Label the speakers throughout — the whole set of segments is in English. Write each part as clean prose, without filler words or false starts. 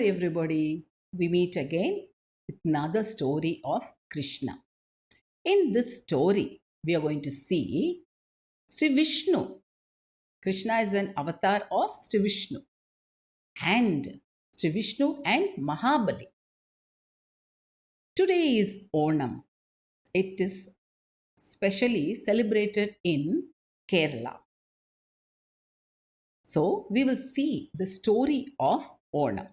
Speaker 1: everybody. We meet again with another story of Krishna. In this story, we are going to see SriVishnu. Krishna is an avatar of SriVishnu and SriVishnu and Mahabali. Today is Onam. It is specially celebrated in Kerala. So, we will see the story of Onam.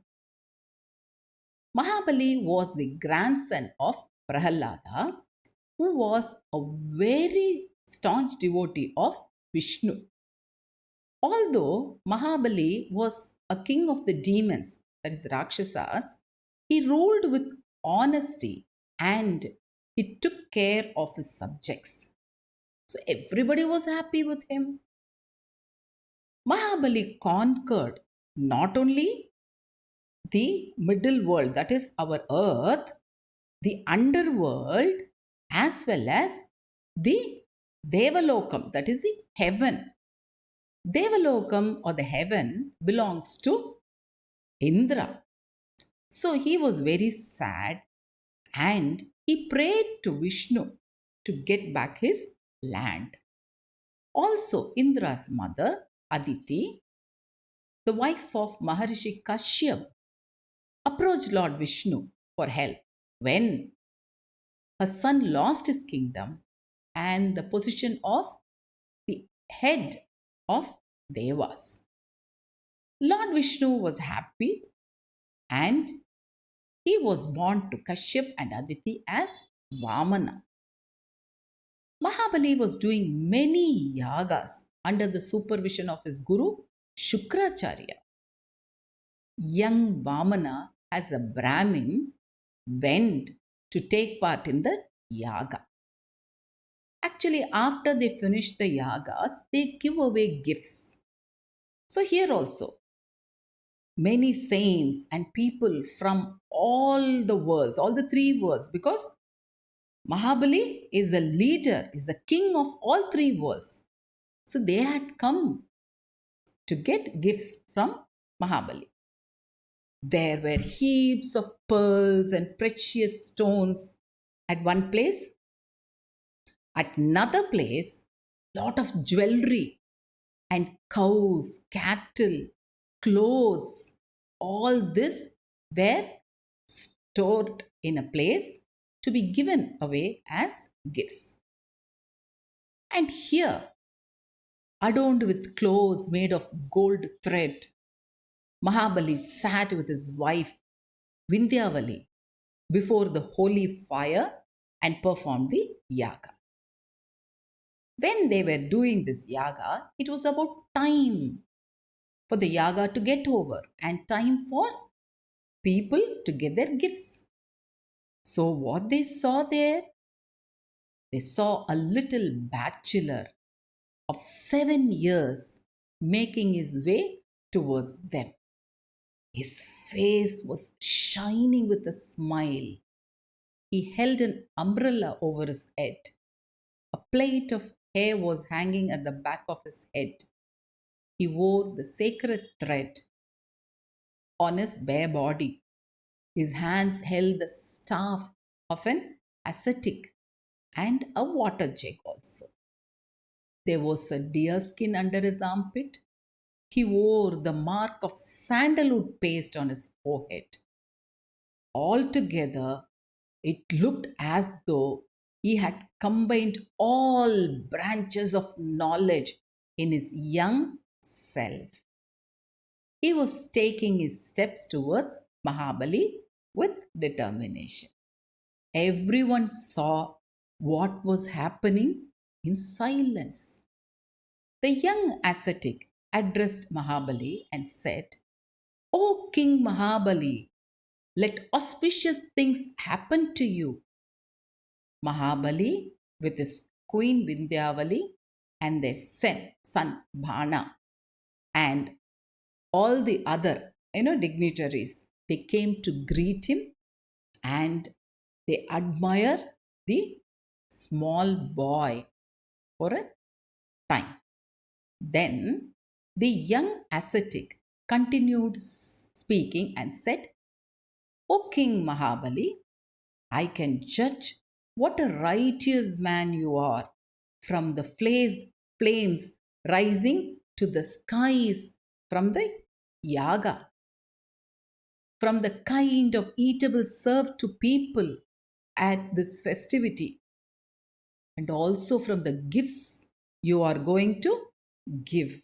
Speaker 1: Mahabali was the grandson of Prahalada, who was a very staunch devotee of Vishnu. Although Mahabali was a king of the demons, that is Rakshasas, he ruled with honesty and he took care of his subjects. So everybody was happy with him. Mahabali conquered not only the middle world, that is our earth, the underworld, as well as the Devalokam, that is the heaven. Devalokam or the heaven belongs to Indra. So he was very sad and he prayed to Vishnu to get back his land. Also, Indra's mother, Aditi, the wife of Maharishi Kashyap, approached Lord Vishnu for help when her son lost his kingdom and the position of the head of Devas. Lord Vishnu was happy and he was born to Kashyap and Aditi as Vaamana. Mahabali was doing many yagas under the supervision of his guru Shukracharya. Young Vaamana, as a Brahmin, went to take part in the yaga. Actually, after they finish the yagas, they give away gifts. So, here also, many saints and people from all the worlds, all the three worlds, because Mahabali is a leader, is the king of all three worlds. So, they had come to get gifts from Mahabali. There were heaps of pearls and precious stones at one place. At another place, lot of jewelry and cows, cattle, clothes, all this were stored in a place to be given away as gifts. And here, adorned with clothes made of gold thread, Mahabali sat with his wife Vindhyavali before the holy fire and performed the yaga. When they were doing this yaga, it was about time for the yaga to get over and time for people to get their gifts. So, what they saw there? They saw a little bachelor of 7 years making his way towards them. His face was shining with a smile. He held an umbrella over his head. A plait of hair was hanging at the back of his head. He wore the sacred thread on his bare body. His hands held the staff of an ascetic and a water jug also. There was a deer skin under his armpit. He wore the mark of sandalwood paste on his forehead. Altogether, it looked as though he had combined all branches of knowledge in his young self. He was taking his steps towards Mahabali with determination. Everyone saw what was happening in silence. The young ascetic addressed Mahabali and said, "O King Mahabali, let auspicious things happen to you." Mahabali, with his queen Vindhyavali and their son Bhana, and all the other dignitaries, they came to greet him and they admire the small boy for a time. Then the young ascetic continued speaking and said, O King Mahabali, I can judge what a righteous man you are from the flames rising to the skies from the yaga, from the kind of eatables served to people at this festivity, and also from the gifts you are going to give,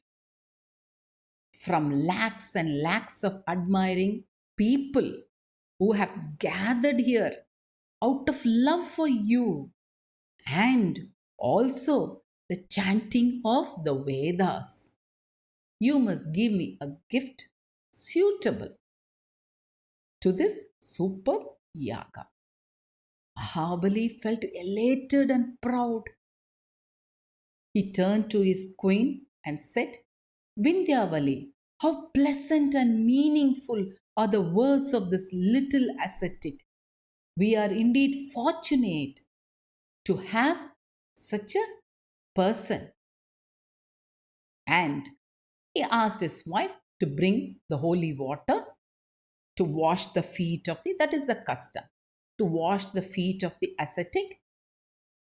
Speaker 1: from lakhs and lakhs of admiring people who have gathered here out of love for you, and also the chanting of the Vedas. You must give me a gift suitable to this super yaga. Mahabali felt elated and proud. He turned to his queen and said, Vindhyavali, how pleasant and meaningful are the words of this little ascetic. We are indeed fortunate to have such a person. And he asked his wife to bring the holy water to wash the feet of that is the custom, to wash the feet of the ascetic.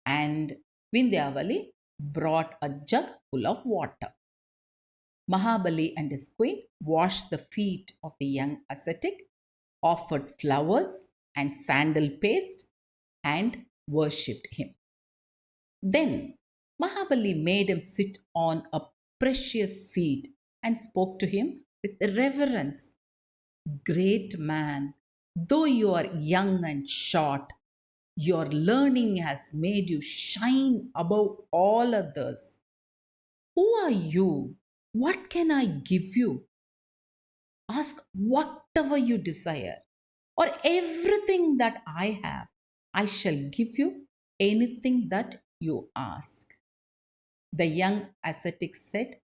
Speaker 1: And Vindhyavali brought a jug full of water. Mahabali and his queen washed the feet of the young ascetic, offered flowers and sandal paste, and worshipped him. Then Mahabali made him sit on a precious seat and spoke to him with reverence. Great man, though you are young and short, your learning has made you shine above all others. Who are you? What can I give you? Ask whatever you desire, or everything that I have. I shall give you anything that you ask. The young ascetic said,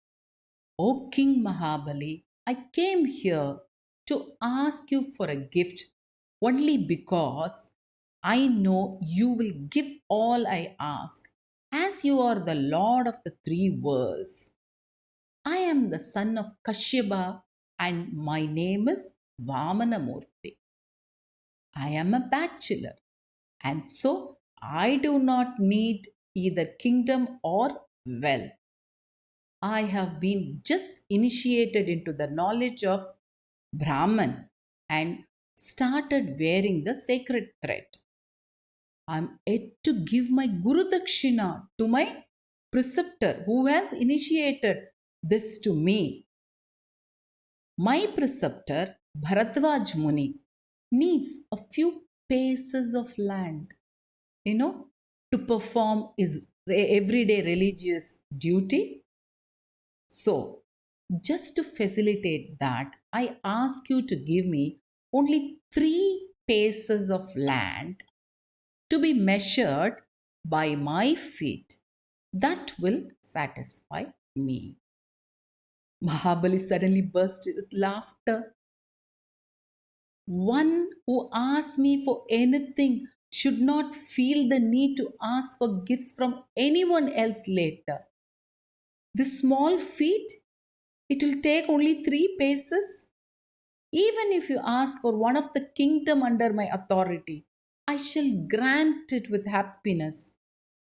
Speaker 1: O King Mahabali, I came here to ask you for a gift only because I know you will give all I ask, as you are the Lord of the three worlds. I am the son of Kashyapa and my name is Vaamana Murthy. I am a bachelor and so I do not need either kingdom or wealth. I have been just initiated into the knowledge of Brahman and started wearing the sacred thread. I am yet to give my Guru Dakshina to my preceptor who has initiated this to me. My preceptor, Bharadwaj Muni, needs a few paces of land, to perform his everyday religious duty. So, just to facilitate that, I ask you to give me only 3 paces of land to be measured by my feet. That will satisfy me. Mahabali suddenly burst with laughter. One who asks me for anything should not feel the need to ask for gifts from anyone else later. This small feat, it will take only 3 paces. Even if you ask for one of the kingdom under my authority, I shall grant it with happiness.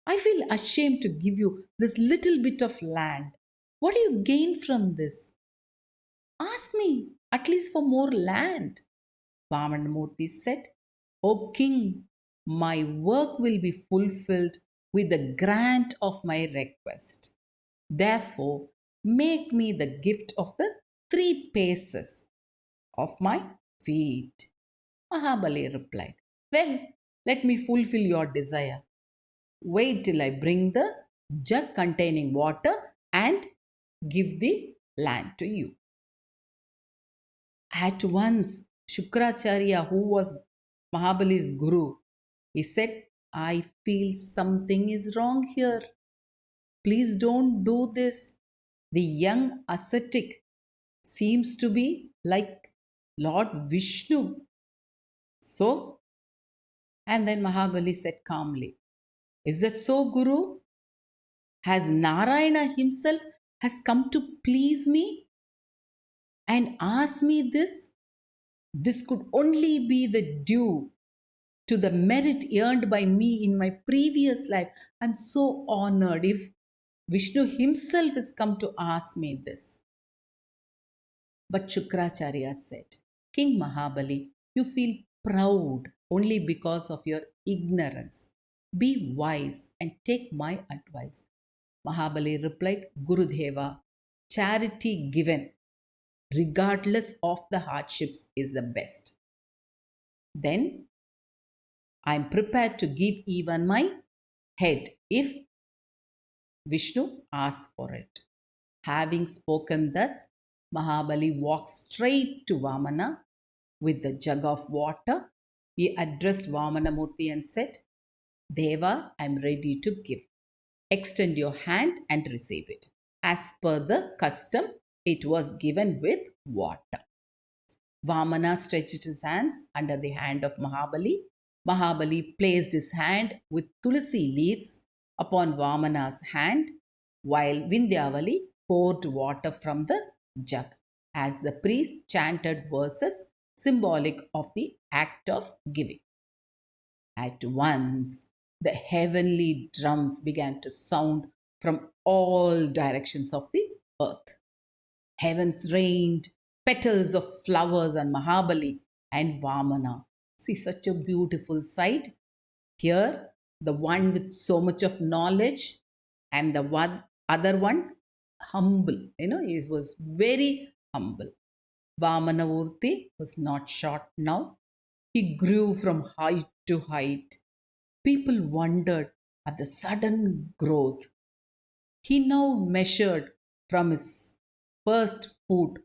Speaker 1: I feel ashamed to give you this little bit of land. What do you gain from this? Ask me at least for more land. Vamanamurthy said, O king, my work will be fulfilled with the grant of my request. Therefore, make me the gift of the 3 paces of my feet. Mahabali replied, Well, let me fulfill your desire. Wait till I bring the jug containing water and give the land to you. At once, Shukracharya, who was Mahabali's guru, he said, I feel something is wrong here. Please don't do this. The young ascetic seems to be like Lord Vishnu. So, and then Mahabali said calmly, Is that so, Guru? Has Narayana himself has come to please me and ask me this? This could only be the due to the merit earned by me in my previous life. I'm so honored if Vishnu himself has come to ask me this. But Shukracharya said, King Mahabali, you feel proud only because of your ignorance. Be wise and take my advice. Mahabali replied, Gurudeva, charity given, regardless of the hardships, is the best. Then I am prepared to give even my head if Vishnu asks for it. Having spoken thus, Mahabali walked straight to Vamana with the jug of water. He addressed Vamana Murthy and said, Deva, I am ready to give. Extend your hand and receive it. As per the custom, it was given with water. Vamana stretched his hands under the hand of Mahabali. Mahabali placed his hand with tulsi leaves upon Vamana's hand, while Vindhyavali poured water from the jug as the priest chanted verses symbolic of the act of giving. At once, the heavenly drums began to sound from all directions of the earth. Heavens rained petals of flowers on Mahabali and Vamana. See, such a beautiful sight. Here, the one with so much of knowledge, and the other one humble. He was very humble. Vamanavurti was not short now. He grew from height to height. People wondered at the sudden growth. He now measured from his first foot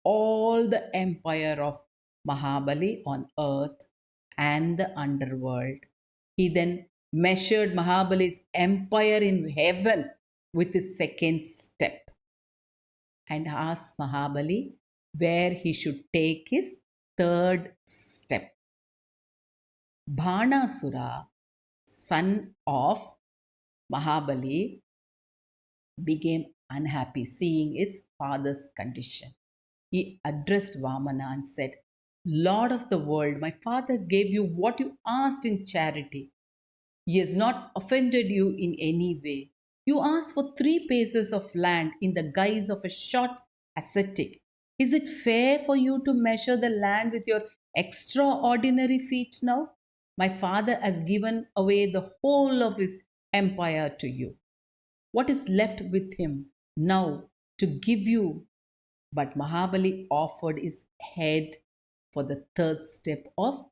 Speaker 1: all the empire of Mahabali on earth and the underworld. He then measured Mahabali's empire in heaven with his second step and asked Mahabali where he should take his third step. Bhanasura, son of Mahabali, became unhappy seeing his father's condition. He addressed Vamana and said, Lord of the world, my father gave you what you asked in charity. He has not offended you in any way. You asked for 3 paces of land in the guise of a short ascetic. Is it fair for you to measure the land with your extraordinary feet now? My father has given away the whole of his empire to you. What is left with him now to give you? But Mahabali offered his head for the third step of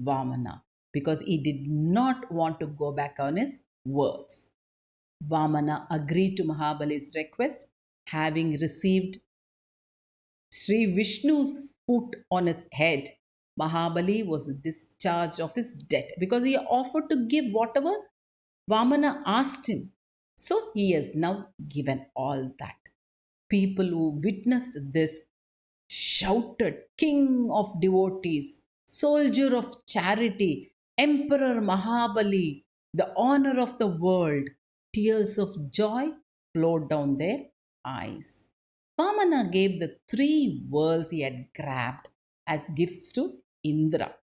Speaker 1: Vamana because he did not want to go back on his words. Vamana agreed to Mahabali's request, having received SriVishnu's foot on his head. Mahabali was discharged of his debt because he offered to give whatever Vamana asked him. So he has now given all that. People who witnessed this shouted, King of devotees, soldier of charity, Emperor Mahabali, the honor of the world. Tears of joy flowed down their eyes. Vamana gave the 3 worlds he had grabbed as gifts to Indra.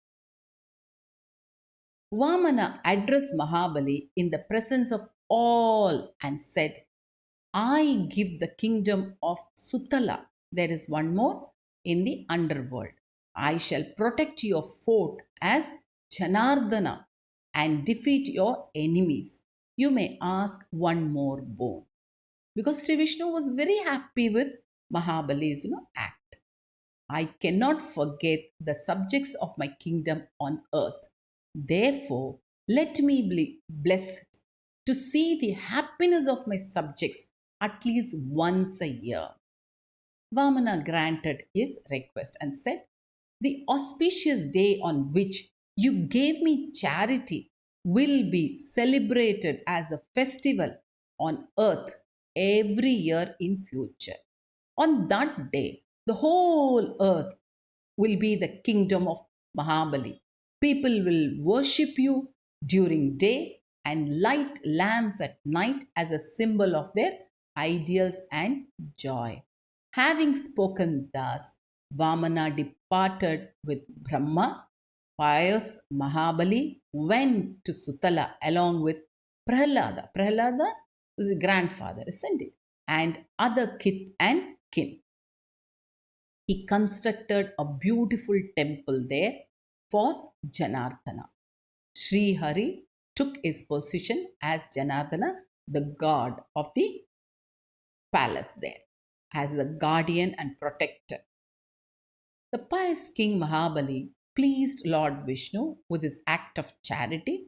Speaker 1: Vamana addressed Mahabali in the presence of all and said, I give the kingdom of Sutala. There is one more in the underworld. I shall protect your fort as Janardana and defeat your enemies. You may ask one more boon. Because SriVishnu was very happy with Mahabali's act. I cannot forget the subjects of my kingdom on earth. Therefore, let me be blessed to see the happiness of my subjects at least once a year. Vamana granted his request and said, The auspicious day on which you gave me charity will be celebrated as a festival on earth every year in future. On that day, the whole earth will be the kingdom of Mahabali. People will worship you during day and light lamps at night as a symbol of their ideals and joy. Having spoken thus, Vaamana departed with Brahma. Pious Mahabali went to Sutala along with Prahlada. Prahlada was his grandfather, isn't it? And other kith and kin. He constructed a beautiful temple there for Janardana. Sri Hari took his position as Janardana, the god of the palace there, as the guardian and protector. The pious King Mahabali pleased Lord Vishnu with his act of charity,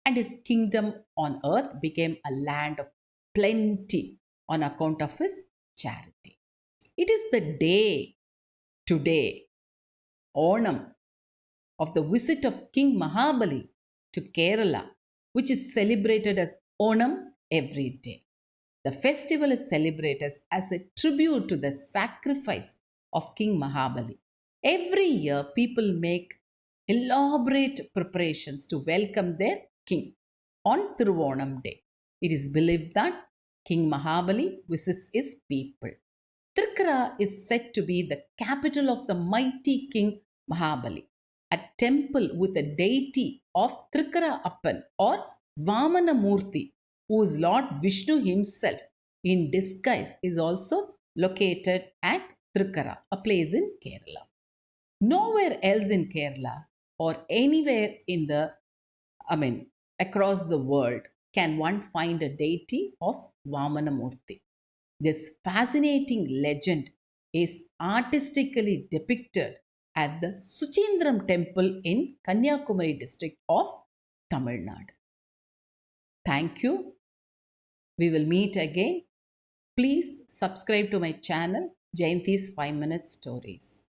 Speaker 1: and his kingdom on earth became a land of plenty on account of his charity. It is the day today, Onam, of the visit of King Mahabali to Kerala, which is celebrated as Onam every day. The festival is celebrated as a tribute to the sacrifice of King Mahabali. Every year, people make elaborate preparations to welcome their king on Thiruvonam Day. It is believed that King Mahabali visits his people. Trikara is said to be the capital of the mighty King Mahabali. A temple with a deity of Trikara Appan or Vaamana Murthy, who is Lord Vishnu himself in disguise, is also located at Trikara, a place in Kerala. Nowhere else in Kerala or anywhere in across the world can one find a deity of Vamana Murthy. This fascinating legend is artistically depicted at the Suchindram temple in Kanyakumari district of Tamil Nadu. Thank you. We will meet again. Please subscribe to my channel, Jayanthi's 5 Minute Stories.